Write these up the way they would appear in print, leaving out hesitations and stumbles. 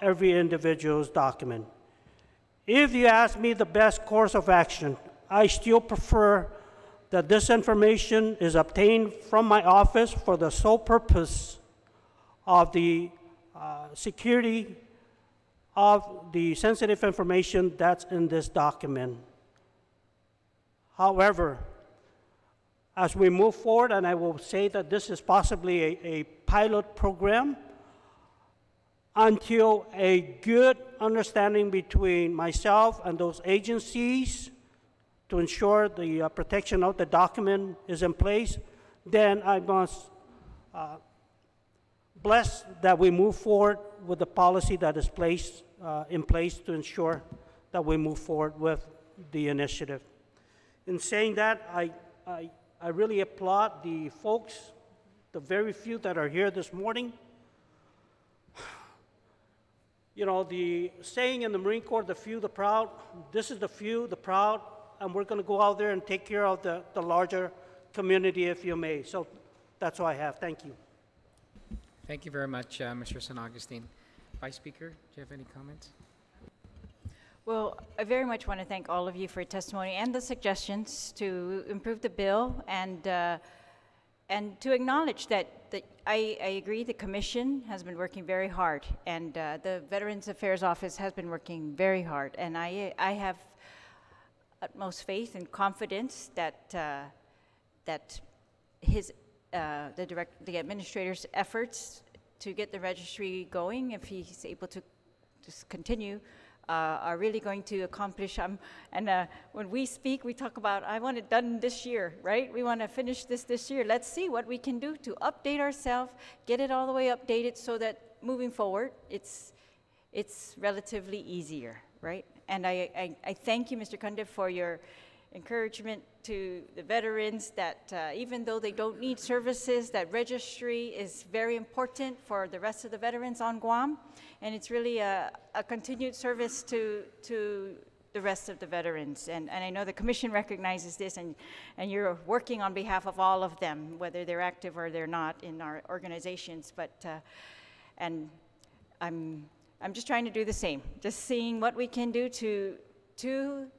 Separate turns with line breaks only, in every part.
every individual's document. If you ask me the best course of action, I still prefer that this information is obtained from my office for the sole purpose of the security of the sensitive information that's in this document. However, as we move forward, and I will say that this is possibly a pilot program, until a good understanding between myself and those agencies to ensure the protection of the document is in place, then I must bless that we move forward with the policy that is placed in place to ensure that we move forward with the initiative. In saying that, I really applaud the folks, the very few that are here this morning. You know, the saying in the Marine Corps, the few, the proud, this is the few, the proud, and we're going to go out there and take care of the larger community, if you may. So that's all I have. Thank you.
Thank you very much, Mr. San Agustin. Vice Speaker, do you have any comments?
Well, I very much want to thank all of you for your testimony and the suggestions to improve the bill, and to acknowledge that I agree the Commission has been working very hard, and the Veterans Affairs Office has been working very hard, and I have utmost faith and confidence that the administrator's efforts to get the registry going, if he's able to just continue, are really going to accomplish. When we speak, we talk about, I want it done this year, right? We want to finish this year. Let's see what we can do to update ourselves, get it all the way updated so that moving forward, it's relatively easier, right? And I thank you, Mr. Kunde, for your encouragement to the veterans that even though they don't need services, that registry is very important for the rest of the veterans on Guam. And it's really a continued service to the rest of the veterans. And I know the Commission recognizes this, and you're working on behalf of all of them, whether they're active or they're not in our organizations. But, and I'm just trying to do the same, just seeing what we can do to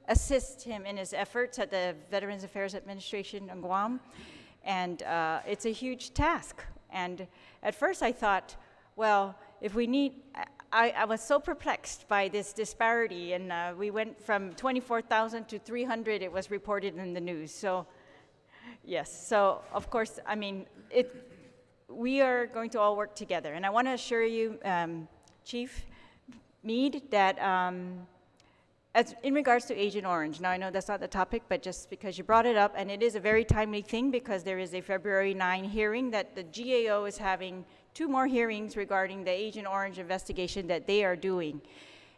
assist him in his efforts at the Veterans Affairs Administration in Guam. And it's a huge task. And at first I thought, well, if we need, I was so perplexed by this disparity, and we went from 24,000 to 300, it was reported in the news. So, yes, so of course, I mean, we are going to all work together. And I want to assure you, Chief Meade, that in regards to Agent Orange, now I know that's not the topic, but just because you brought it up, and it is a very timely thing because there is a February 9 hearing that the GAO is having 2 more hearings regarding the Agent Orange investigation that they are doing.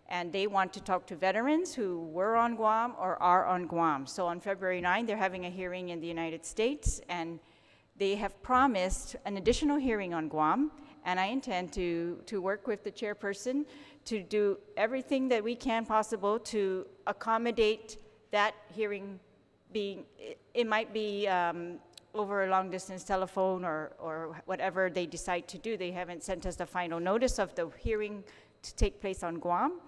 And they want to talk to veterans who were on Guam or are on Guam. So on February 9, they're having a hearing in the United States, and they have promised an additional hearing on Guam. And I intend to work with the chairperson to do everything that we can possible to accommodate that hearing being, it might be over a long distance telephone or whatever they decide to do. They haven't sent us the final notice of the hearing to take place on Guam.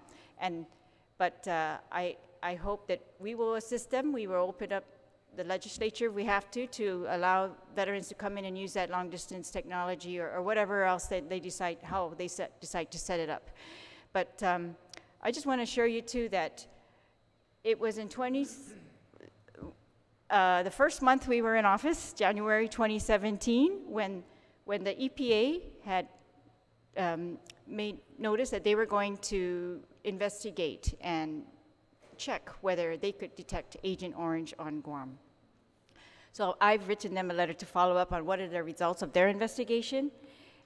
But I hope that we will assist them. We will open up the legislature if we have to allow veterans to come in and use that long distance technology or whatever else that they decide, how they decide to set it up. But I just want to assure you too that it was in the first month we were in office, January 2017, when the EPA had made notice that they were going to investigate and check whether they could detect Agent Orange on Guam. So I've written them a letter to follow up on what are the results of their investigation.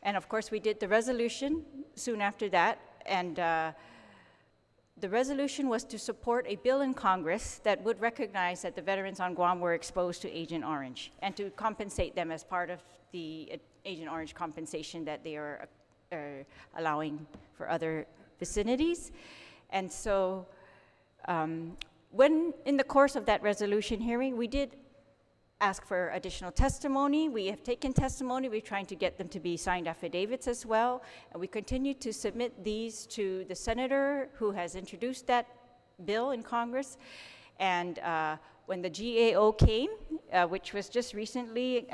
And of course we did the resolution soon after that. And the resolution was to support a bill in Congress that would recognize that the veterans on Guam were exposed to Agent Orange and to compensate them as part of the Agent Orange compensation that they are allowing for other vicinities. And so when in the course of that resolution hearing, we did ask for additional testimony. We have taken testimony. We're trying to get them to be signed affidavits as well. And we continue to submit these to the senator who has introduced that bill in Congress. And when the GAO came, which was just recently,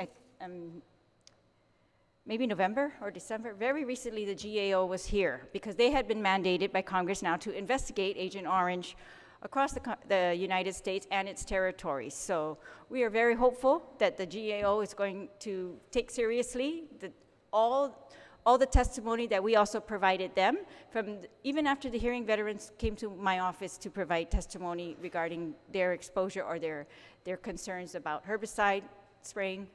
maybe November or December, very recently the GAO was here because they had been mandated by Congress now to investigate Agent Orange across the United States and its territories. So we are very hopeful that the GAO is going to take seriously all the testimony that we also provided them. Even after the hearing, veterans came to my office to provide testimony regarding their exposure or their concerns about herbicide spraying.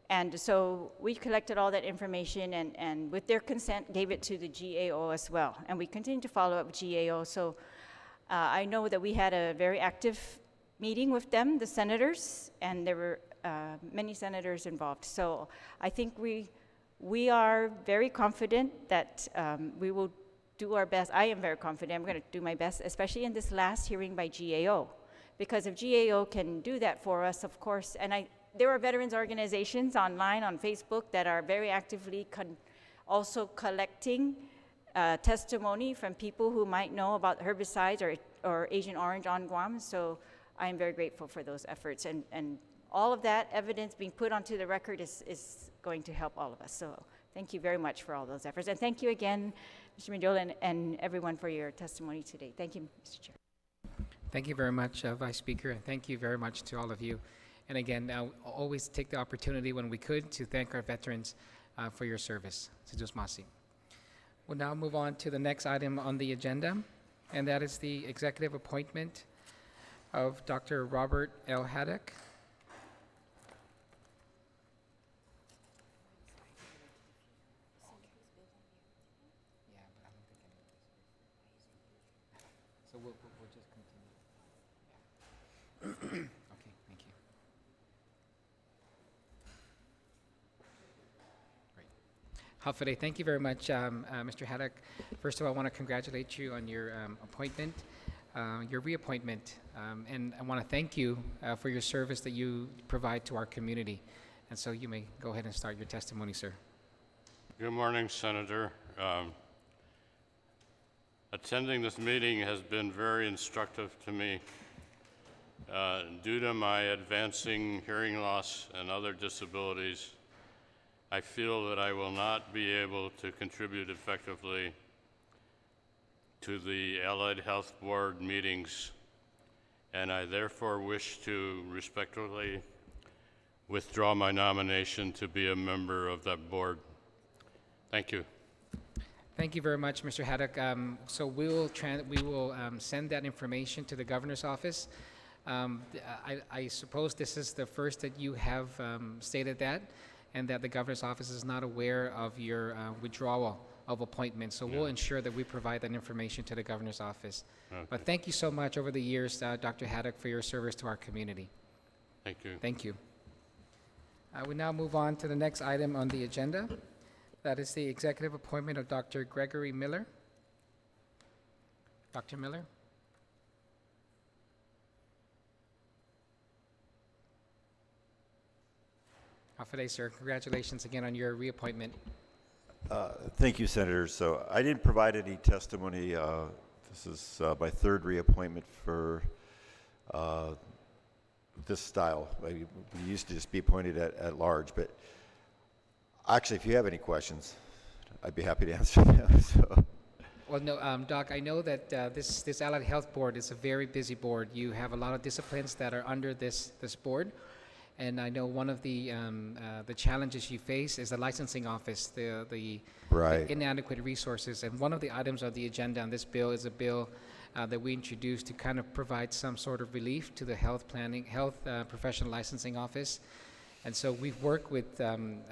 And so we collected all that information and with their consent gave it to the GAO as well. And we continue to follow up with GAO. So I know that we had a very active meeting with them, the senators, and there were many senators involved. So I think we are very confident that we will do our best. I am very confident. I'm going to do my best, especially in this last hearing by GAO. Because if GAO can do that for us, of course, and there are veterans organizations online on Facebook that are very actively also collecting testimony from people who might know about herbicides or Agent Orange on Guam. So I am very grateful for those efforts. And all of that evidence being put onto the record is going to help all of us. So thank you very much for all those efforts. And thank you again, Mr. Mendiola, and everyone for your testimony today. Thank you, Mr. Chair.
Thank you very much, Vice Speaker, and thank you very much to all of you. And again, I'll always take the opportunity when we could to thank our veterans for your service. Sidus Masi. We'll now move on to the next item on the agenda, and that is the executive appointment of Dr. Robert L. Haddock. So we'll just continue. Okay, thank you. Great. Hafide, thank you very much, Mr. Haddock. First of all, I want to congratulate you on your appointment, your reappointment, and I want to thank you for your service that you provide to our community. And so you may go ahead and start your testimony, sir.
Good morning, Senator. Attending this meeting has been very instructive to me. Due to my advancing hearing loss and other disabilities, I feel that I will not be able to contribute effectively to the Allied Health Board meetings, and I therefore wish to respectfully withdraw my nomination to be a member of that board. Thank you.
Thank you very much, Mr. Haddock. So we will send that information to the governor's office. I suppose this is the first that you have stated that, and that the governor's office is not aware of your withdrawal of appointment. So we'll ensure that we provide that information to the governor's office. Okay. But thank you so much over the years, Dr. Haddock, for your service to our community.
Thank you.
Thank you. We now move on to the next item on the agenda. That is the executive appointment of Dr. Gregory Miller. Dr. Miller? Hafide, sir. Congratulations again on your reappointment.
Thank you, Senator. So I didn't provide any testimony. This is my third reappointment for this style. We used to just be appointed at large, but actually, if you have any questions, I'd be happy to answer them. So.
Well, no, Doc, I know that this Allied Health Board is a very busy board. You have a lot of disciplines that are under this board, and I know one of the challenges you face is the licensing office, the inadequate resources. And one of the items on the agenda on this bill is a bill that we introduced to kind of provide some sort of relief to the health professional licensing office. And so we've worked with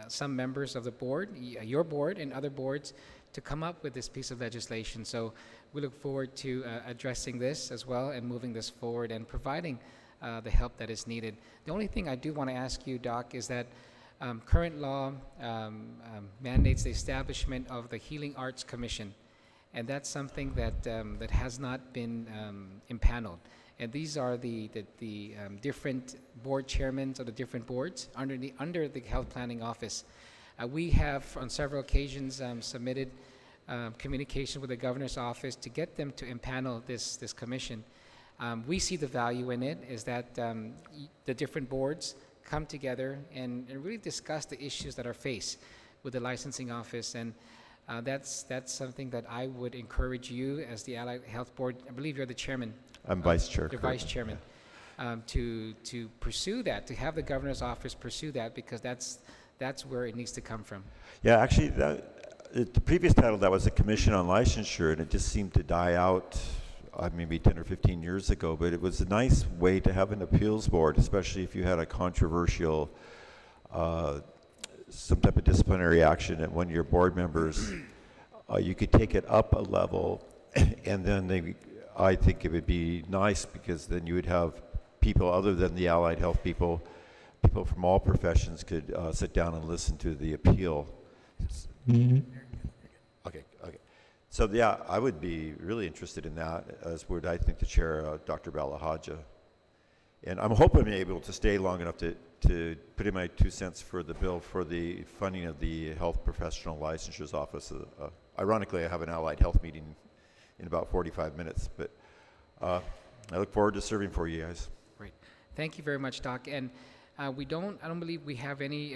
some members of the board, your board and other boards, to come up with this piece of legislation. So we look forward to addressing this as well and moving this forward and providing the help that is needed. The only thing I do want to ask you, Doc, is that current law mandates the establishment of the Healing Arts Commission, and that's something that has not been impaneled. And these are the different board chairmen of the different boards under the Health Planning Office. We have on several occasions submitted communication with the governor's office to get them to impanel this commission. We see the value in it is that the different boards come together and really discuss the issues that are faced with the licensing office, and that's something that I would encourage you as the Allied Health Board. I believe you're the chairman.
I'm vice chair.
You're vice chairman. To pursue that, to have the governor's office pursue that, because that's where it needs to come from.
Yeah, actually, the previous title, that was a Commission on Licensure, and it just seemed to die out maybe 10 or 15 years ago, but it was a nice way to have an appeals board, especially if you had a controversial, some type of disciplinary action at one of your board members. You could take it up a level, and then I think it would be nice, because then you would have people other than the allied health people from all professions could sit down and listen to the appeal. Okay. So yeah, I would be really interested in that, as would I think the chair, Dr. Balahaja. And I'm hoping I'm able to stay long enough to put in my 2 cents for the bill for the funding of the Health Professional Licensures Office. Ironically, I have an allied health meeting in about 45 minutes, but I look forward to serving for you guys.
Great. Thank you very much, Doc. And I don't believe we have any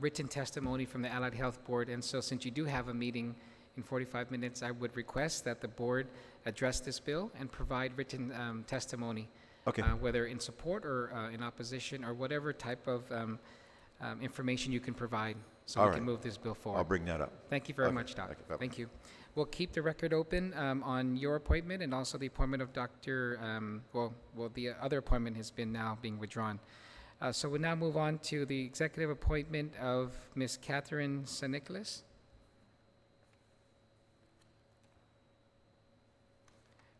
written testimony from the Allied Health Board, and so since you do have a meeting in 45 minutes, I would request that the board address this bill and provide written testimony,
Okay.
Whether in support or in opposition, or whatever type of information you can provide, so we can move this bill forward.
I'll bring that up.
Thank you very much, Doc.
Okay,
Thank you. We'll keep the record open on your appointment, and also the appointment of Dr. The other appointment has been now being withdrawn. So we'll now move on to the executive appointment of Ms. Catherine St-Nicholas.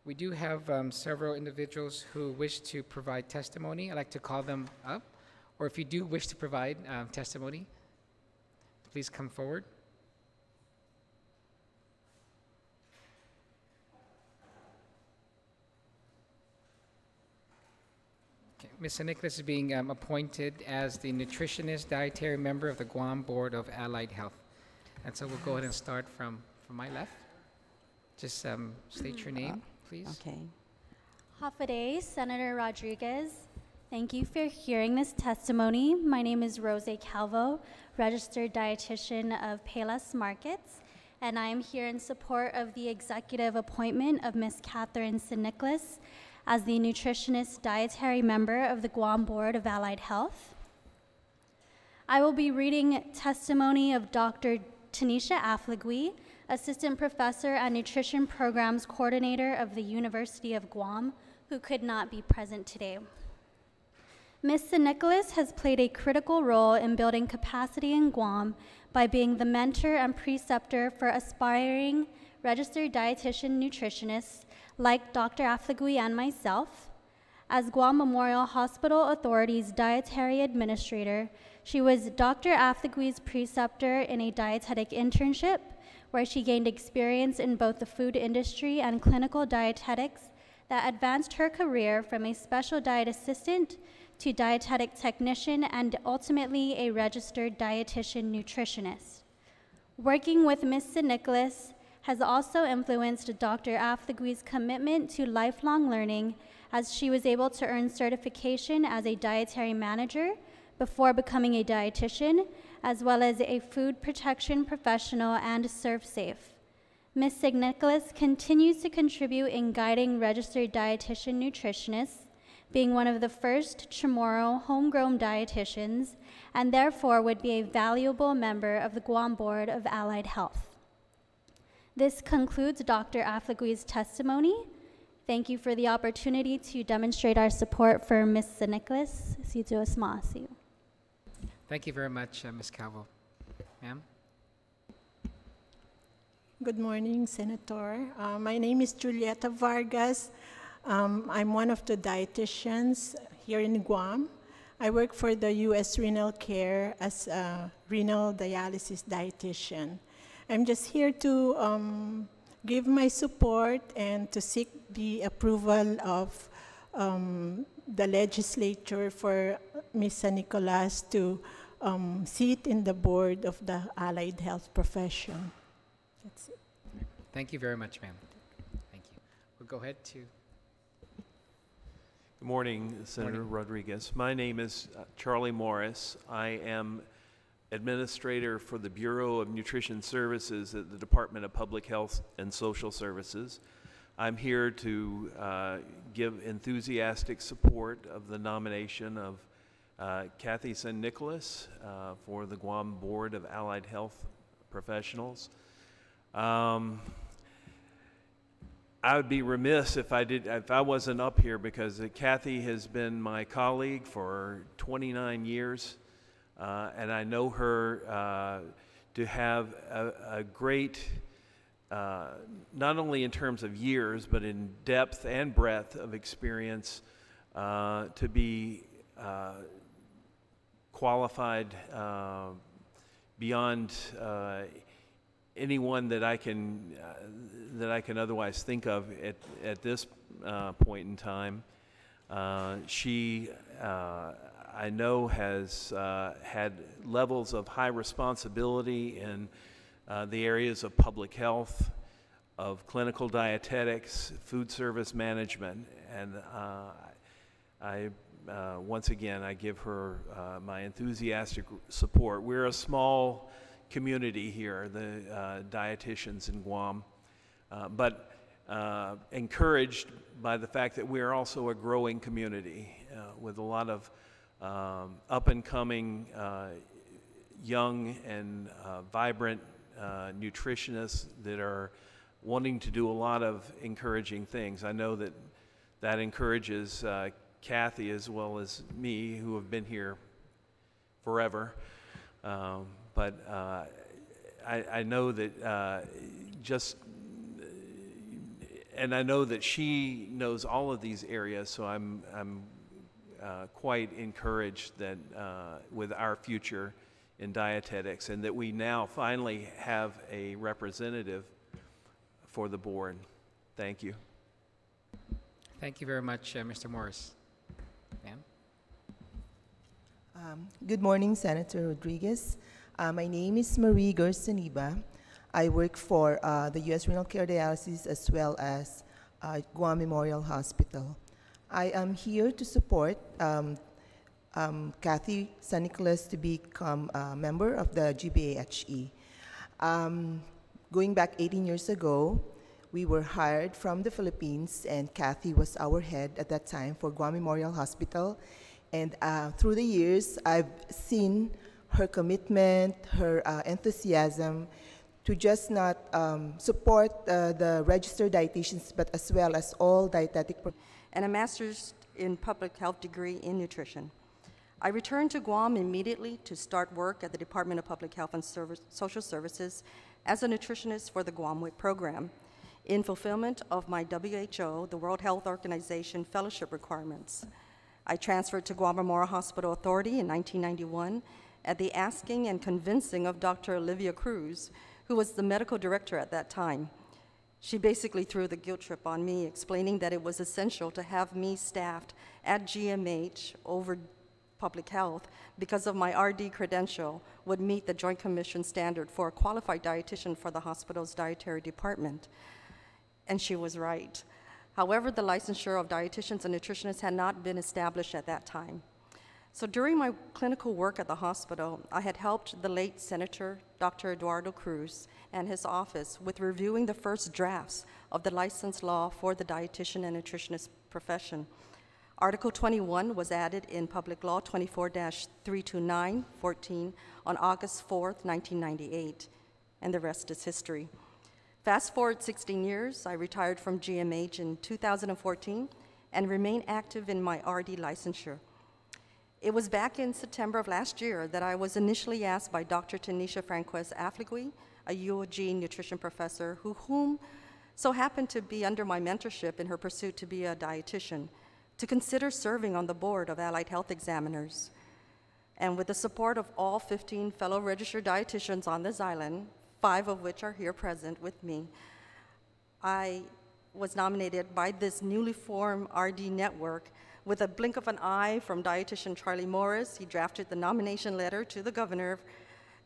We do have several individuals who wish to provide testimony. I'd like to call them up, or if you do wish to provide testimony, please come forward. Ms. St-Nicholas is being appointed as the nutritionist dietary member of the Guam Board of Allied Health. And so we'll go ahead and start from my left. Just state your name, please.
Okay. Hafaday, Senator Rodriguez. Thank you for hearing this testimony. My name is Rose Calvo, registered dietitian of Payless Markets, and I am here in support of the executive appointment of Ms. Catherine St-Nicholas as the nutritionist dietary member of the Guam Board of Allied Health. I will be reading testimony of Dr. Tanisha Afligui, assistant professor and nutrition programs coordinator of the University of Guam, who could not be present today. Ms. St-Nicholas has played a critical role in building capacity in Guam by being the mentor and preceptor for aspiring registered dietitian nutritionists like Dr. Afligui and myself. As Guam Memorial Hospital Authority's dietary administrator, she was Dr. Afligui's preceptor in a dietetic internship, where she gained experience in both the food industry and clinical dietetics that advanced her career from a special diet assistant to dietetic technician and ultimately a registered dietitian nutritionist. Working with Ms. St-Nicholas has also influenced Dr. Afligui's commitment to lifelong learning, as she was able to earn certification as a dietary manager before becoming a dietitian, as well as a food protection professional and ServSafe. Ms. St-Nicholas continues to contribute in guiding registered dietitian nutritionists, being one of the first Chamorro homegrown dietitians, and therefore would be a valuable member of the Guam Board of Allied Health. This concludes Dr. Afligui's testimony. Thank you for the opportunity to demonstrate our support for Ms. St-Nicholas.
Thank you very much, Ms. Calvo. Ma'am?
Good morning, Senator. My name is Julieta Vargas. I'm one of the dietitians here in Guam. I work for the U.S. Renal Care as a renal dialysis dietitian. I'm just here to give my support and to seek the approval of the legislature for Ms. San Nicolas to sit in the board of the allied health profession. That's it.
Thank you very much, ma'am. Thank you. We'll go ahead to.
Good morning, Senator Rodriguez. My name is Charlie Morris. I am Administrator for the Bureau of Nutrition Services at the Department of Public Health and Social Services. I'm here to give enthusiastic support of the nomination of Kathy San Nicolas for the Guam Board of Allied Health Professionals. I would be remiss if I wasn't up here, because Kathy has been my colleague for 29 years, and I know her to have a great, not only in terms of years, but in depth and breadth of experience, to be qualified beyond anyone that I can otherwise think of at this point in time. She, I know, has had levels of high responsibility in the areas of public health, of clinical dietetics, food service management, and once again, I give her my enthusiastic support. We're a small community here, the dietitians in Guam, but encouraged by the fact that we are also a growing community with a lot of up-and-coming young and vibrant nutritionists that are wanting to do a lot of encouraging things. I know that that encourages Kathy as well as me, who have been here forever. But I know that and I know that she knows all of these areas, so I'm quite encouraged that with our future in dietetics, and that we now finally have a representative for the board. Thank you.
Thank you very much, Mr. Morris. Ma'am?
Good morning, Senator Rodriguez. My name is Marie Gersoniba. I work for the U.S. Renal Care Dialysis as well as Guam Memorial Hospital. I am here to support Kathy San Nicolas to become a member of the GBAHE. Going back 18 years ago, we were hired from the Philippines, and Kathy was our head at that time for Guam Memorial Hospital. And through the years, I've seen her commitment, her enthusiasm to just not support the registered dietitians, but as well as all dietetic.
And a master's in public health degree in nutrition. I returned to Guam immediately to start work at the Department of Public Health and Social Services as a nutritionist for the Guam WIC program in fulfillment of my WHO, the World Health Organization, fellowship requirements. I transferred to Guam Memorial Hospital Authority in 1991 at the asking and convincing of Dr. Olivia Cruz, who was the medical director at that time. She basically threw the guilt trip on me, explaining that it was essential to have me staffed at GMH over public health because of my RD credential would meet the Joint Commission standard for a qualified dietitian for the hospital's dietary department. And she was right. However, the licensure of dietitians and nutritionists had not been established at that time. So during my clinical work at the hospital, I had helped the late Senator Dr. Eduardo Cruz and his office with reviewing the first drafts of the license law for the dietitian and nutritionist profession. Article 21 was added in Public Law 24-329-14 on August 4th, 1998, and the rest is history. Fast forward 16 years, I retired from GMH in 2014 and remain active in my RD licensure. It was back in September of last year that I was initially asked by Dr. Tanisha Franquez Afligui, a UOG nutrition professor whom so happened to be under my mentorship in her pursuit to be a dietitian, to consider serving on the board of Allied Health Examiners. And with the support of all 15 fellow registered dietitians on this island, 5 of which are here present with me, I was nominated by this newly formed RD network. With a blink of an eye from dietitian Charlie Morris, he drafted the nomination letter to the governor,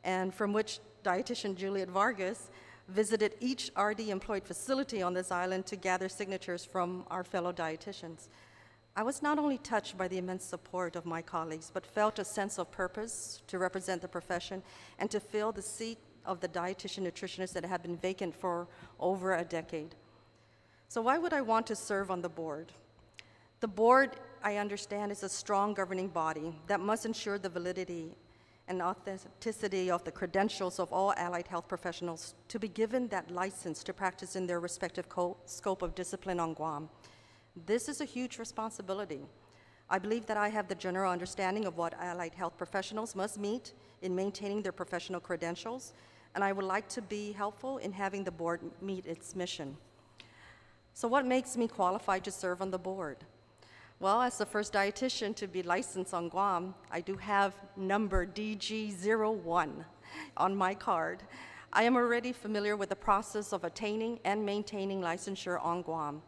and from which dietitian Juliet Vargas visited each RD-employed facility on this island to gather signatures from our fellow dietitians. I was not only touched by the immense support of my colleagues, but felt a sense of purpose to represent the profession and to fill the seat of the dietitian nutritionist that had been vacant for over a decade. So why would I want to serve on the board? The board, I understand, is a strong governing body that must ensure the validity and authenticity of the credentials of all allied health professionals to be given that license to practice in their respective scope of discipline on Guam. This is a huge responsibility. I believe that I have the general understanding of what allied health professionals must meet in maintaining their professional credentials, and I would like to be helpful in having the board meet its mission. So what makes me qualified to serve on the board? Well, as the first dietitian to be licensed on Guam, I do have number DG01 on my card. I am already familiar with the process of attaining and maintaining licensure on Guam,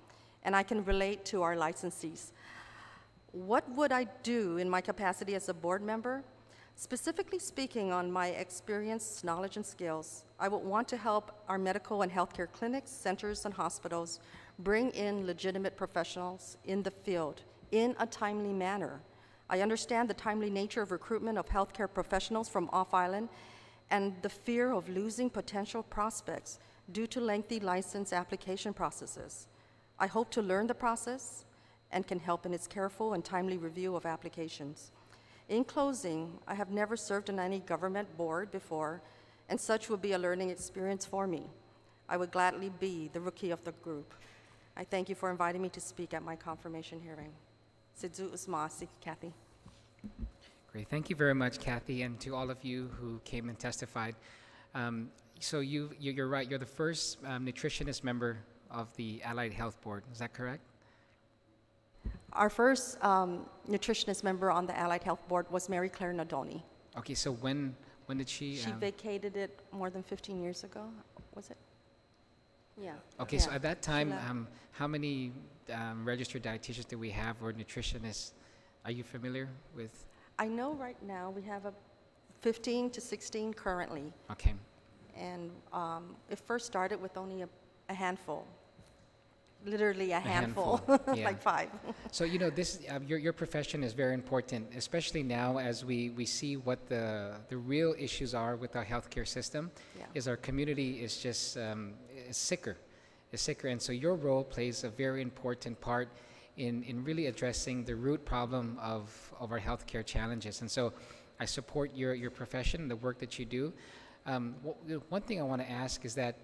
and I can relate to our licensees. What would I do in my capacity as a board member? Specifically speaking on my experience, knowledge, and skills, I would want to help our medical and healthcare clinics, centers, and hospitals bring in legitimate professionals in the field in a timely manner. I understand the timely nature of recruitment of healthcare professionals from off-island and the fear of losing potential prospects due to lengthy license application processes. I hope to learn the process and can help in its careful and timely review of applications. In closing, I have never served on any government board before, and such will be a learning experience for me. I would gladly be the rookie of the group. I thank you for inviting me to speak at my confirmation hearing. Sidzu Usmasi, Kathy.
Great. Thank you very much, Kathy, and to all of you who came and testified. So you're right. You're the first nutritionist member of the Allied Health Board. Is that correct?
Our first nutritionist member on the Allied Health Board was Mary Claire Nadoni.
Okay. So when did she?
She vacated it more than 15 years ago. Was it? Yeah.
Okay.
Yeah.
So at that time, how many registered dietitians do we have or nutritionists? Are you familiar with?
I know right now we have 15 to 16 currently.
Okay.
And it first started with only a handful. Literally a handful.
Yeah.
Like 5.
So this your profession is very important, especially now as we see what the real issues are with our healthcare system.
Yeah.
Is our community is just is sicker, and so your role plays a very important part in really addressing the root problem of our healthcare challenges. And so I support your profession, the work that you do. One thing I want to ask is that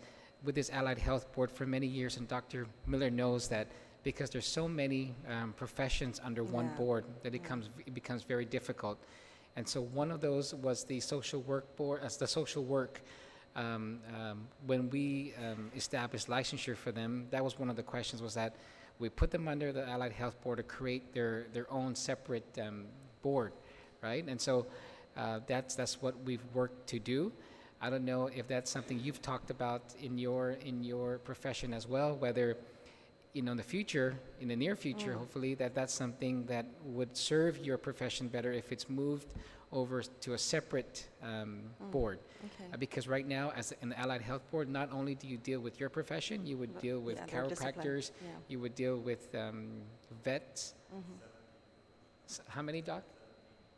with this Allied Health Board for many years, and Dr. Miller knows that because there's so many professions under one board that it becomes very difficult. And so one of those was the social work board, as the social work. When we established licensure for them, that was one of the questions, was that we put them under the Allied Health Board to create their own separate board, right? And so that's what we've worked to do. I don't know if that's something you've talked about in your profession as well, whether in the future, in the near future, hopefully, that's something that would serve your profession better if it's moved over to a separate board.
Okay.
Because right now, as in the Allied Health Board, not only do you deal with your profession, you would deal with
their discipline.
chiropractors,
Yeah.
you would deal with vets. How many, Doc?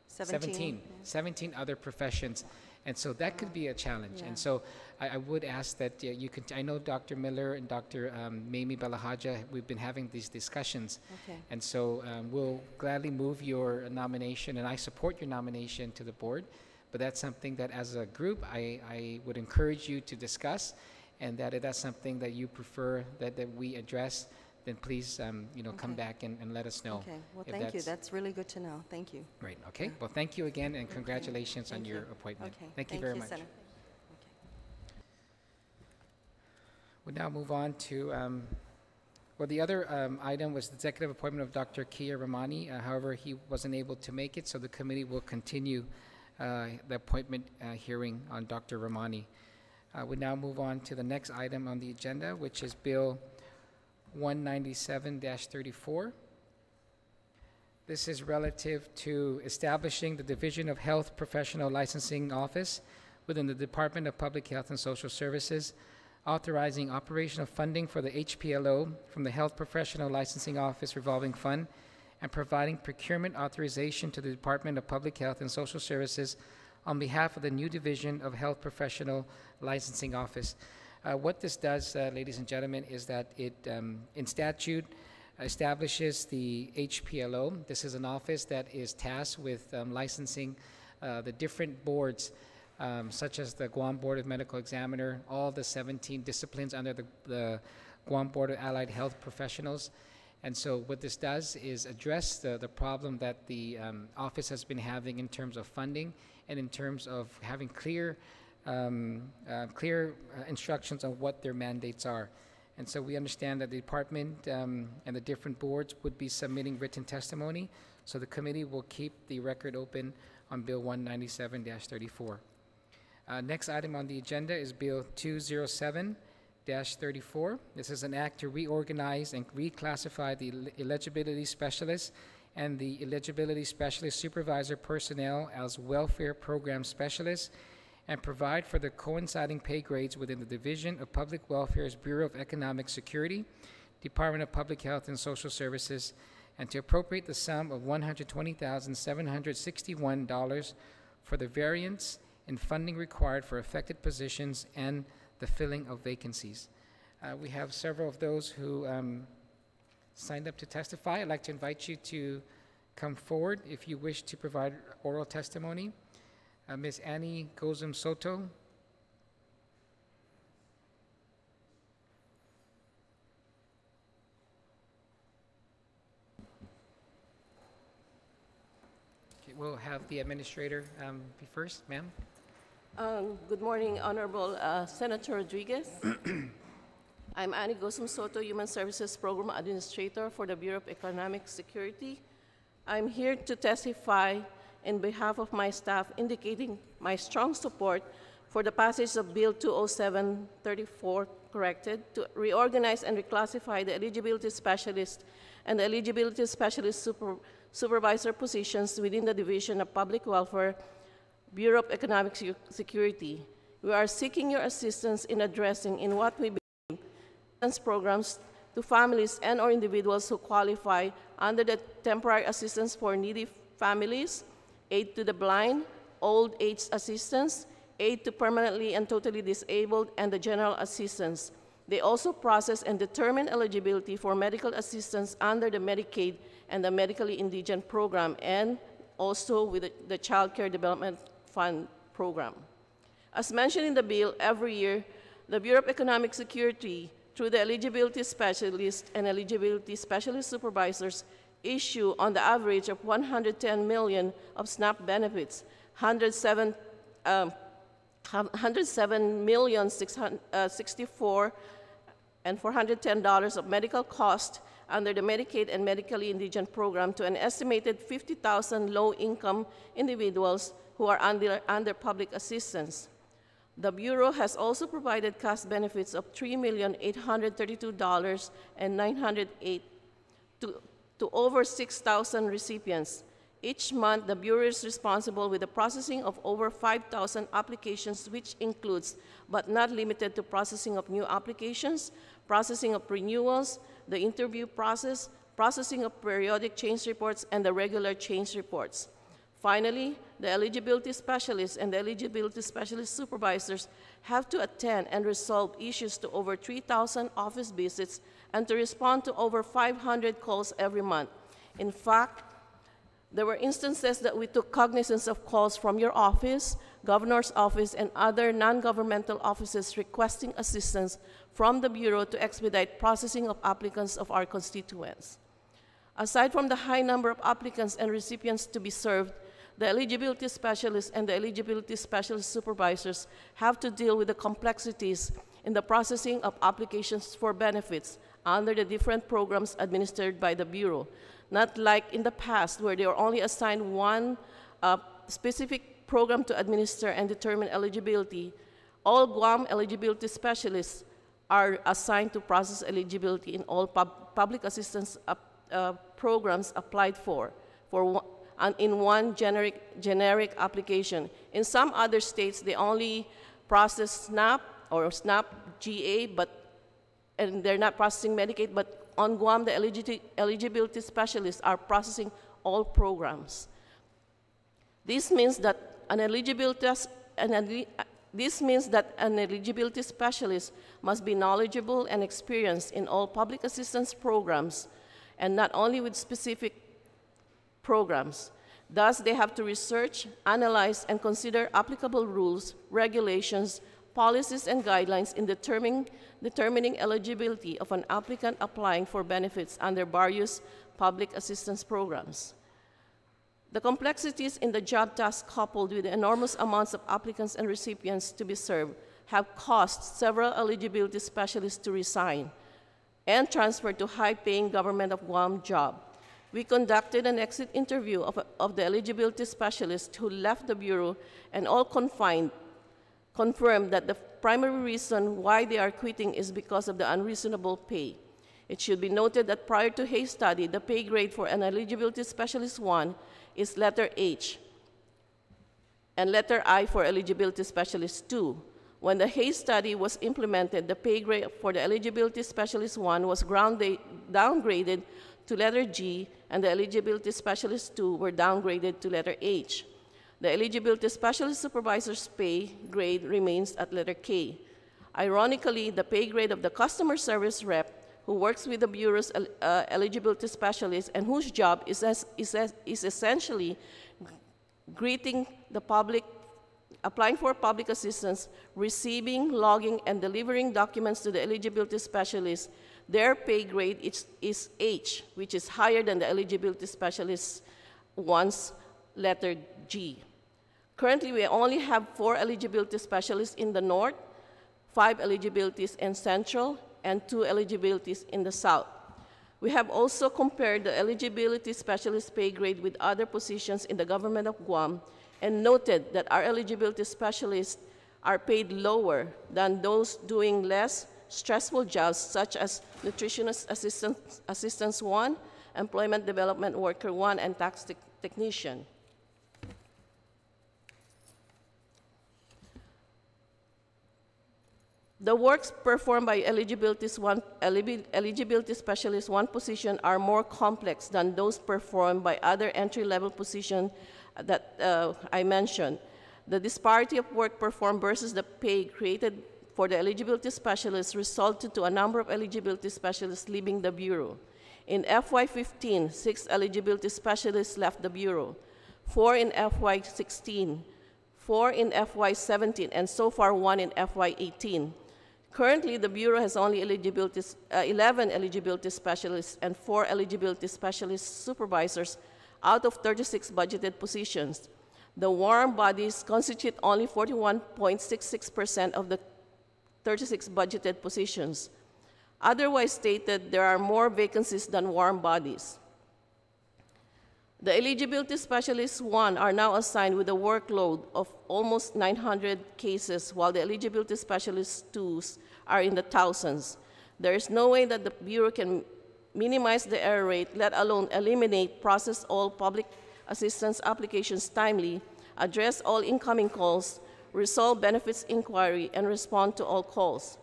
17.
17 other professions. And so that could be a challenge.
Yeah.
And so I would ask that you could, I know Dr. Miller and Dr. Mamie Balahaja, we've been having these discussions.
Okay.
And so we'll gladly move your nomination, and I support your nomination to the board. But that's something that as a group, I would encourage you to discuss, and that if that's something that you prefer that we address, then please come back and let us know.
Okay. Well,
if
thank you. That's really good to know. Thank you.
Great. Okay. Well, thank you again, and congratulations on your appointment.
Okay.
Thank you very much.
Senator.
We'll now move on to, the other item was the executive appointment of Dr. Kia Ramani. However, he wasn't able to make it, so the committee will continue the appointment hearing on Dr. Ramani. We now move on to the next item on the agenda, which is Bill 197-34. This is relative to establishing the Division of Health Professional Licensing Office within the Department of Public Health and Social Services, authorizing operational funding for the HPLO from the Health Professional Licensing Office Revolving Fund, and providing procurement authorization to the Department of Public Health and Social Services on behalf of the new Division of Health Professional Licensing Office. What this does, ladies and gentlemen, is that it, in statute, establishes the HPLO. This is an office that is tasked with licensing the different boards, such as the Guam Board of Medical Examiner, all the 17 disciplines under the Guam Board of Allied Health Professionals. And so what this does is address the problem that the office has been having in terms of funding and in terms of having clear instructions on what their mandates are. And so we understand that the department and the different boards would be submitting written testimony, so the committee will keep the record open on Bill 197-34. Next item on the agenda is Bill 207-34. This is an act to reorganize and reclassify the eligibility specialist and the eligibility specialist supervisor personnel as welfare program specialists, and provide for the coinciding pay grades within the Division of Public Welfare's Bureau of Economic Security, Department of Public Health and Social Services, and to appropriate the sum of $120,761 for the variance in funding required for affected positions and the filling of vacancies. We have several of those who signed up to testify. I'd like to invite you to come forward if you wish to provide oral testimony. Ms. Annie Gozum Soto. Okay, we'll have the administrator be first, ma'am.
Good morning, Honorable Senator Rodriguez. I'm Annie Gozum Soto, Human Services Program Administrator for the Bureau of Economic Security. I'm here to testify in behalf of my staff, indicating my strong support for the passage of Bill 207-34 corrected to reorganize and reclassify the eligibility specialist and the eligibility specialist supervisor positions within the Division of Public Welfare, Bureau of Economic Security. We are seeking your assistance in addressing in what we believe assistance programs to families and or individuals who qualify under the Temporary Assistance for Needy Families, Aid to the Blind, Old Age Assistance, Aid to Permanently and Totally Disabled, and the General Assistance. They also process and determine eligibility for medical assistance under the Medicaid and the Medically Indigent Program, and also with the Child Care Development Fund program. As mentioned in the bill, every year, the Bureau of Economic Security, through the eligibility specialists and eligibility specialist supervisors, issue on the average of 110 million of SNAP benefits, 107,664 and $410 of medical cost under the Medicaid and Medically Indigent Program to an estimated 50,000 low-income individuals who are under public assistance. The Bureau has also provided cash benefits of $3,832,908 to over 6,000 recipients. Each month, the Bureau is responsible with the processing of over 5,000 applications, which includes, but not limited to, processing of new applications, processing of renewals, the interview process, processing of periodic change reports, and the regular change reports. Finally, the eligibility specialists and the eligibility specialist supervisors have to attend and resolve issues to over 3,000 office visits and to respond to over 500 calls every month. In fact, there were instances that we took cognizance of calls from your office, governor's office, and other non-governmental offices requesting assistance from the Bureau to expedite processing of applicants of our constituents. Aside from the high number of applicants and recipients to be served, the eligibility specialists and the eligibility specialist supervisors have to deal with the complexities in the processing of applications for benefits under the different programs administered by the Bureau, not like in the past where they were only assigned one specific program to administer and determine eligibility. All Guam eligibility specialists are assigned to process eligibility in all public assistance programs applied for in one generic application. In some other states, they only process SNAP or SNAP GA, and they're not processing Medicaid, but on Guam, the eligibility specialists are processing all programs. This means that an eligibility specialist must be knowledgeable and experienced in all public assistance programs, and not only with specific programs. Thus, they have to research, analyze, and consider applicable rules, regulations, policies, and guidelines in determining eligibility of an applicant applying for benefits under various public assistance programs. The complexities in the job task, coupled with the enormous amounts of applicants and recipients to be served, have caused several eligibility specialists to resign and transfer to high-paying government of Guam job. We conducted an exit interview of the eligibility specialists who left the Bureau, and all confirmed that the primary reason why they are quitting is because of the unreasonable pay. It should be noted that prior to Hayes study, the pay grade for an eligibility specialist 1 is letter H, and letter I for eligibility specialist 2. When the Hayes study was implemented, the pay grade for the eligibility specialist 1 was downgraded to letter G, and the eligibility specialist 2 were downgraded to letter H. The eligibility specialist supervisor's pay grade remains at letter K. Ironically, the pay grade of the customer service rep who works with the Bureau's eligibility specialist and whose job is essentially greeting the public, applying for public assistance, receiving, logging, and delivering documents to the eligibility specialist, their pay grade is H, which is higher than the eligibility specialist 1's letter G. Currently, we only have 4 eligibility specialists in the North, 5 eligibilities in Central, and 2 eligibilities in the South. We have also compared the eligibility specialist pay grade with other positions in the government of Guam and noted that our eligibility specialists are paid lower than those doing less stressful jobs such as nutritionist assistants 1, employment development worker 1, and tax technician. The works performed by eligibility specialist 1 position are more complex than those performed by other entry-level positions that I mentioned. The disparity of work performed versus the pay created for the eligibility specialists resulted to a number of eligibility specialists leaving the Bureau. In FY15, 6 eligibility specialists left the Bureau, 4 in FY16, 4 in FY17, and so far 1 in FY18. Currently, the Bureau has only 11 eligibility specialists and 4 eligibility specialist supervisors out of 36 budgeted positions. The warm bodies constitute only 41.66% of the 36 budgeted positions. Otherwise stated, there are more vacancies than warm bodies. The eligibility specialists 1 are now assigned with a workload of almost 900 cases, while the eligibility specialists 2s are in the thousands. There is no way that the Bureau can minimize the error rate, let alone eliminate, process all public assistance applications timely, address all incoming calls, resolve benefits inquiry, and respond to all calls.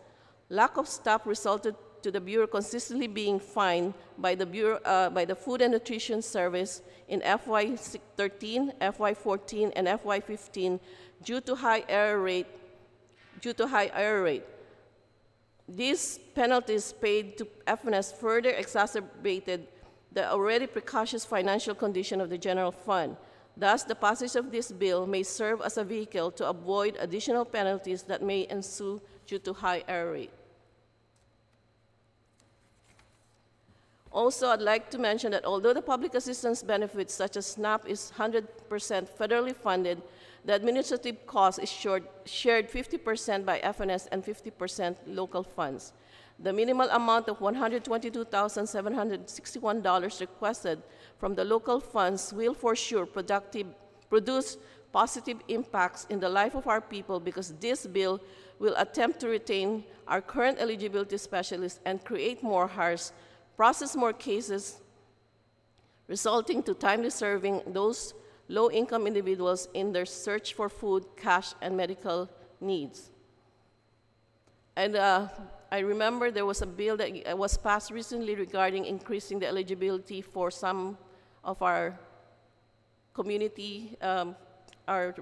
Lack of staff resulted to the Bureau consistently being fined by the Food and Nutrition Service in FY13, FY14, and FY15 due to high error rate. These penalties paid to FNS further exacerbated the already precarious financial condition of the general fund. Thus, the passage of this bill may serve as a vehicle to avoid additional penalties that may ensue due to high error rate. Also, I'd like to mention that although the public assistance benefits such as SNAP is 100% federally funded, the administrative cost is shared 50% by FNS and 50% local funds. The minimal amount of $122,761 requested from the local funds will for sure produce positive impacts in the life of our people, because this bill will attempt to retain our current eligibility specialists and create more hires, process more cases, resulting to timely serving those low-income individuals in their search for food, cash, and medical needs. And I remember there was a bill that was passed recently regarding increasing the eligibility for some of our community, our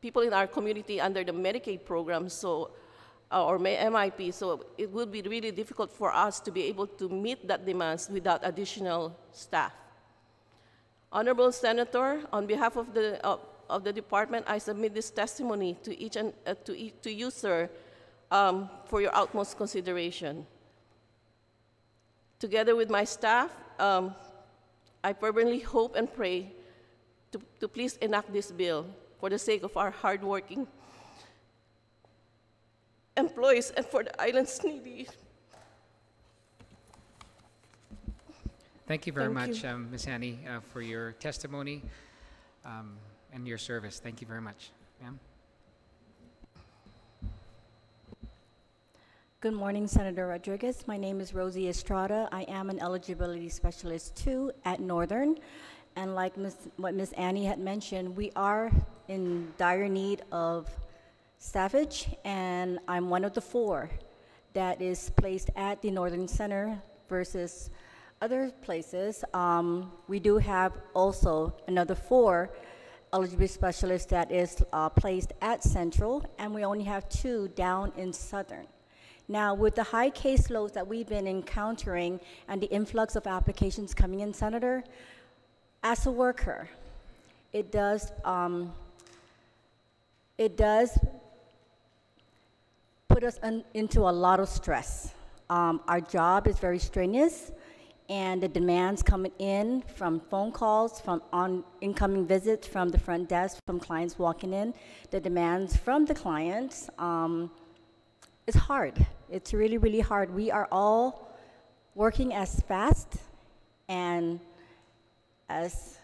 people in our community under the Medicaid program, so, or MIP, so it would be really difficult for us to be able to meet that demands without additional staff. Honorable Senator, on behalf of the department, I submit this testimony to to you, sir, for your utmost consideration. Together with my staff, I fervently hope and pray to please enact this bill for the sake of our hardworking employees and for the island's needy.
Thank you very much, Ms. Annie, for your testimony and your service. Thank you very much. Ma'am?
Good morning, Senator Rodriguez. My name is Rosie Estrada. I am an eligibility specialist too at Northern. And like what Ms. Annie had mentioned, we are in dire need of staffage, and I'm one of the 4 that is placed at the Northern Center versus other places. We do have also another 4 eligibility specialists that is placed at Central, and we only have 2 down in Southern. Now, with the high caseloads that we've been encountering and the influx of applications coming in, Senator, as a worker, it does put us into a lot of stress. Our job is very strenuous, and the demands coming in from phone calls, from incoming visits from the front desk, from clients walking in, the demands from the clients, it's hard. It's really, really hard. We are all working as fast and as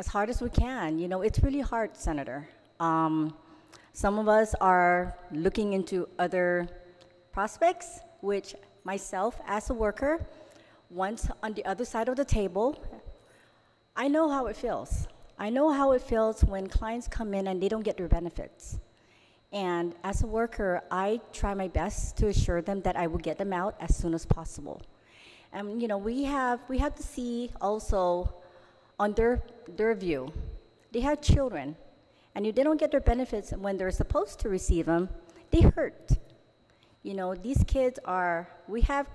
hard as we can. You know, it's really hard, Senator. Some of us are looking into other prospects, which myself, as a worker, once on the other side of the table, I know how it feels. I know how it feels when clients come in and they don't get their benefits. And as a worker, I try my best to assure them that I will get them out as soon as possible. And you know, we have to see also on their view. They have children, and if they don't get their benefits when they're supposed to receive them, they hurt. You know, these kids we have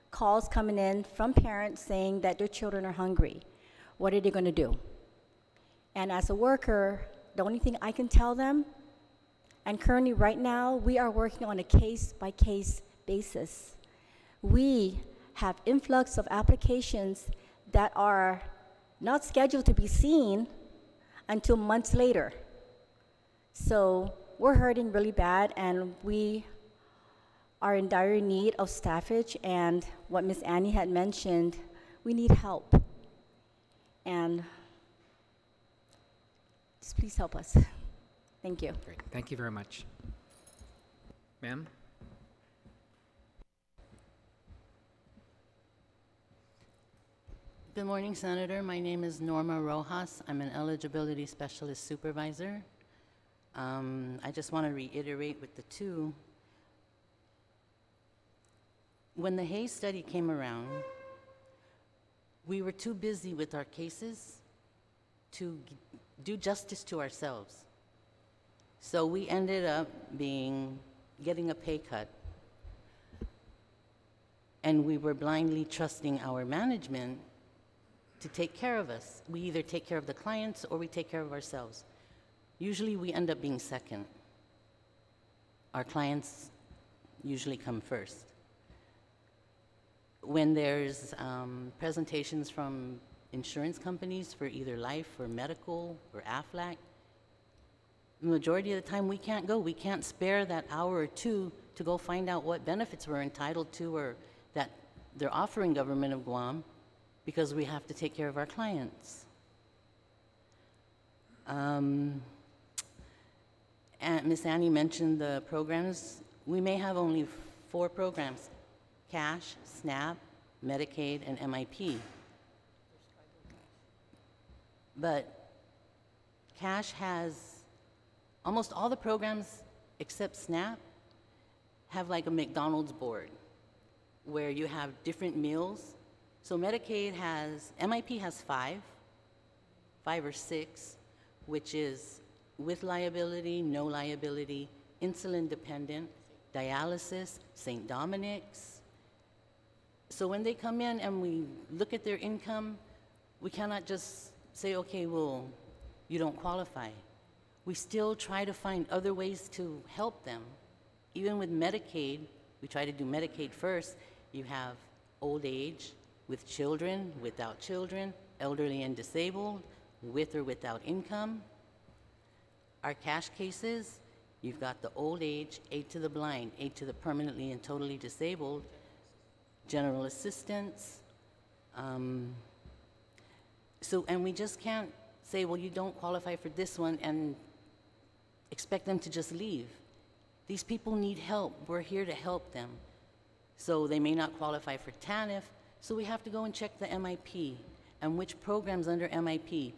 calls coming in from parents saying that their children are hungry. What are they going to do? And as a worker, the only thing I can tell them, and currently right now, we are working on a case-by-case basis. We have influx of applications that are not scheduled to be seen until months later. So we're hurting really bad, and we are in dire need of staffage, and what Ms. Annie had mentioned, we need help. And just please help us. Thank you.
Great. Thank you very much. Ma'am?
Good morning, Senator. My name is Norma Rojas. I'm an eligibility specialist supervisor. I just want to reiterate with the 2. When the Hayes study came around, we were too busy with our cases to do justice to ourselves. So we ended up getting a pay cut. And we were blindly trusting our management to take care of us. We either take care of the clients or we take care of ourselves. Usually we end up being second. Our clients usually come first. When there's presentations from insurance companies for either life or medical or AFLAC, the majority of the time we can't go. We can't spare that hour or 2 to go find out what benefits we're entitled to or that they're offering government of Guam, because we have to take care of our clients. Miss Annie mentioned the programs. We may have only 4 programs: Cash, SNAP, Medicaid, and MIP. But Cash has almost all the programs except SNAP have like a McDonald's board where you have different meals. So Medicaid has, MIP has 5 or 6, which is with liability, no liability, insulin dependent, dialysis, St. Dominic's. So when they come in and we look at their income, we cannot just say, okay, well, you don't qualify. We still try to find other ways to help them. Even with Medicaid, we try to do Medicaid first. You have old age, with children, without children, elderly and disabled, with or without income. Our cash cases, you've got the old age, aid to the blind, aid to the permanently and totally disabled, general assistance. And we just can't say, well, you don't qualify for this one and expect them to just leave. These people need help. We're here to help them. So they may not qualify for TANF, so we have to go and check the MIP and which programs under MIP.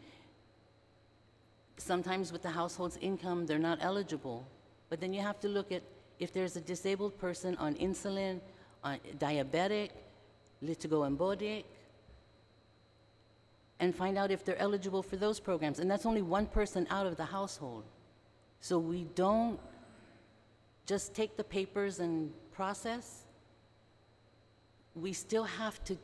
Sometimes with the household's income, they're not eligible. But then you have to look at if there's a disabled person on insulin, on diabetic, litigo-embolic, and find out if they're eligible for those programs. And that's only one person out of the household. So we don't just take the papers and process. We still have to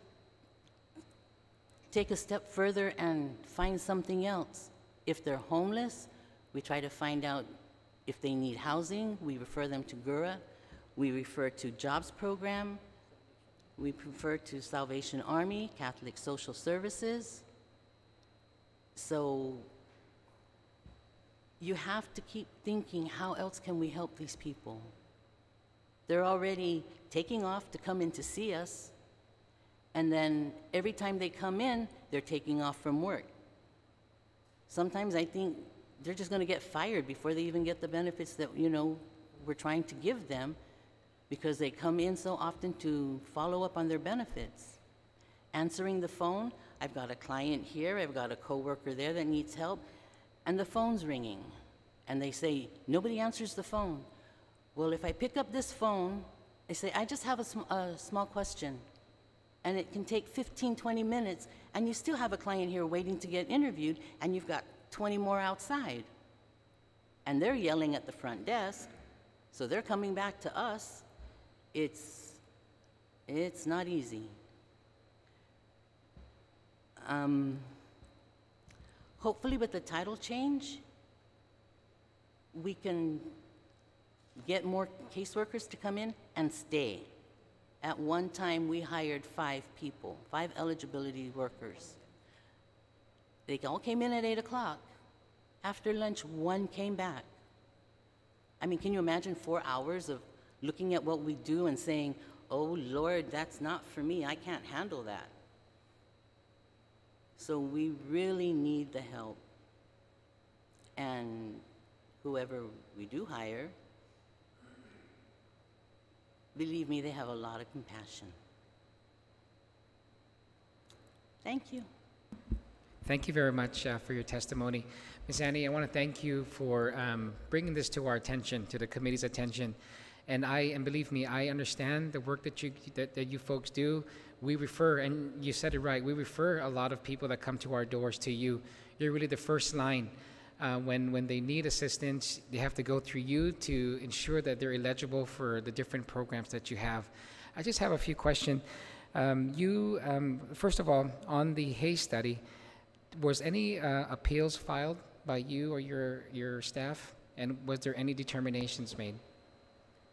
take a step further and find something else. If they're homeless, we try to find out if they need housing. We refer them to GURA. We refer to jobs program. We refer to Salvation Army, Catholic Social Services. So you have to keep thinking, how else can we help these people? They're already taking off to come in to see us, and then every time they come in, they're taking off from work. Sometimes I think they're just going to get fired before they even get the benefits that, you know, we're trying to give them, because they come in so often to follow up on their benefits. Answering the phone, I've got a client here, I've got a coworker there that needs help, and the phone's ringing. And they say, nobody answers the phone. Well, if I pick up this phone, I say, I just have a small question. And it can take 15, 20 minutes, and you still have a client here waiting to get interviewed, and you've got 20 more outside. And they're yelling at the front desk, so they're coming back to us. It's not easy. Hopefully with the title change, we can get more caseworkers to come in and stay. At one time, we hired 5 people, 5 eligibility workers. They all came in at 8 o'clock. After lunch, 1 came back. I mean, can you imagine 4 hours of looking at what we do and saying, oh, Lord, that's not for me. I can't handle that. So we really need the help. And whoever we do hire, believe me, they have a lot of compassion. Thank you.
Thank you very much for your testimony. Ms. Annie, I want to thank you for bringing this to our attention, to the committee's attention. And believe me, I understand the work that you folks do. We refer, and you said it right, we refer a lot of people that come to our doors to you. You're really the first line. When they need assistance, they have to go through you to ensure that they're eligible for the different programs that you have. I just have a few questions. First of all, on the Hayes study, was any appeals filed by you or your staff? And was there any determinations made?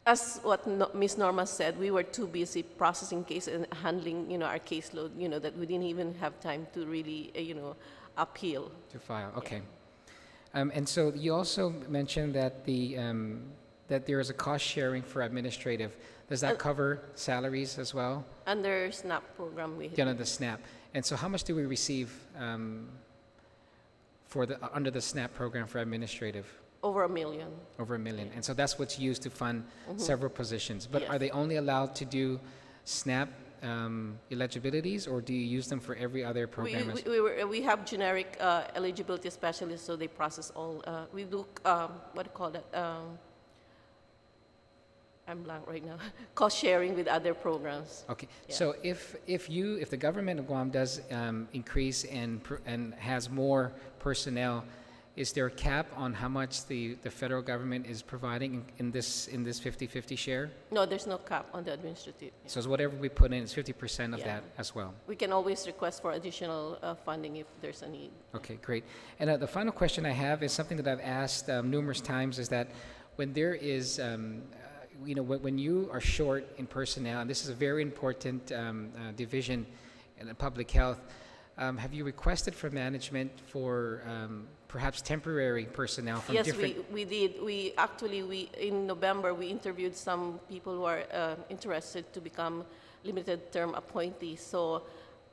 As what Ms. Norma said, we were too busy processing cases and handling, our caseload, that we didn't even have time to really, appeal.
To file, okay. And so you also mentioned that that there is a cost sharing for administrative. Does that cover salaries as well?
Under SNAP program, we
under the SNAP. And so how much do we receive under the SNAP program for administrative?
Over $1 million.
Over $1 million. And so that's what's used to fund several positions. But
Yes.
are they only allowed to do SNAP eligibilities, or do you use them for every other program?
We have generic eligibility specialists, so they process all. We do, what do you call that? I'm blank right now. Cost sharing with other programs.
Okay,
Yeah.
so if the government of Guam does increase and has more personnel, is there a cap on how much the federal government is providing in this 50-50 share?
No, there's no cap on the administrative.
So it's whatever we put in is 50% of
Yeah.
that as well.
We can always request for additional funding if there's a need.
Okay, great. And the final question I have is something that I've asked numerous times, is that when there is, when you are short in personnel, and this is a very important division in public health, have you requested from management for perhaps temporary personnel from different...
Yes, we did. We in November, we interviewed some people who are interested to become limited term appointees. So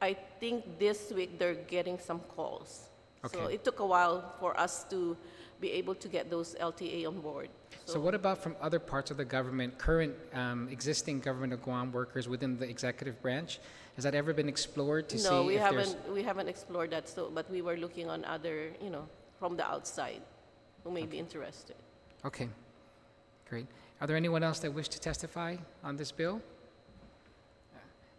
I think this week they're getting some calls.
Okay.
So it took a while for us to be able to get those LTA on board.
So what about from other parts of the government, current existing government of Guam workers within the executive branch? Has that ever been explored to see
No, we
if there's...
haven't explored that. So, but we were looking on other, from the outside, who may be interested.
Okay, great. Are there anyone else that wish to testify on this bill?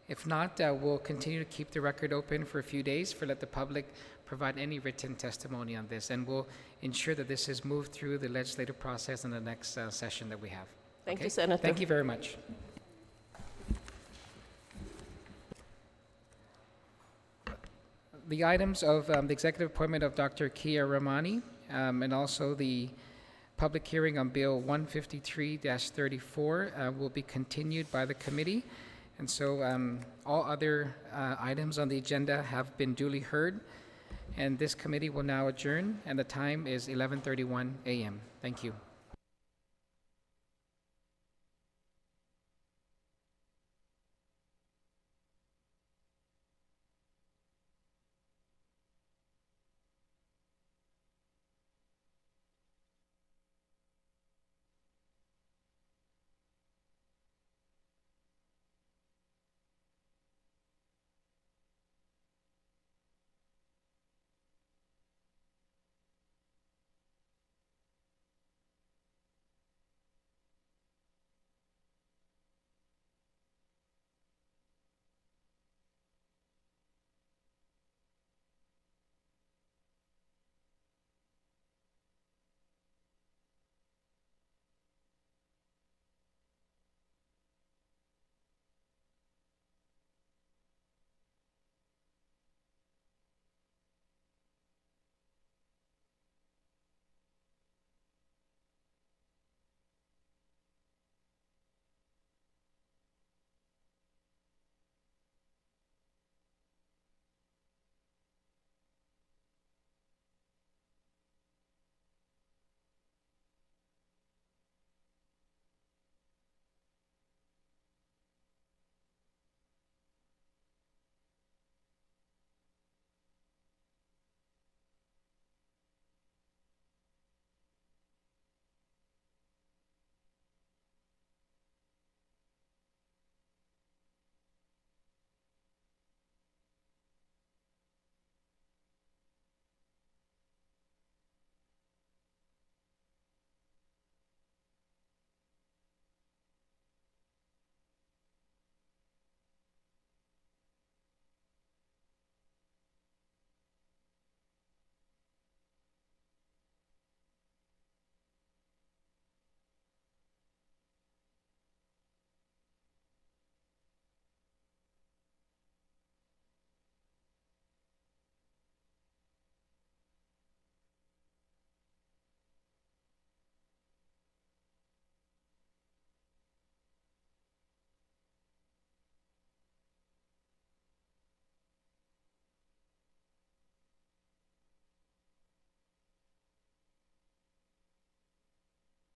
If not, we'll continue to keep the record open for a few days let the public provide any written testimony on this, and we'll ensure that this is moved through the legislative process in the next session that we have.
Thank
Okay?
you, Senator.
Thank you very much. The items of the executive appointment of Dr. Kia Ramani and also the public hearing on Bill 153-34 will be continued by the committee. And so all other items on the agenda have been duly heard, and this committee will now adjourn, and the time is 11:31 a.m. Thank you.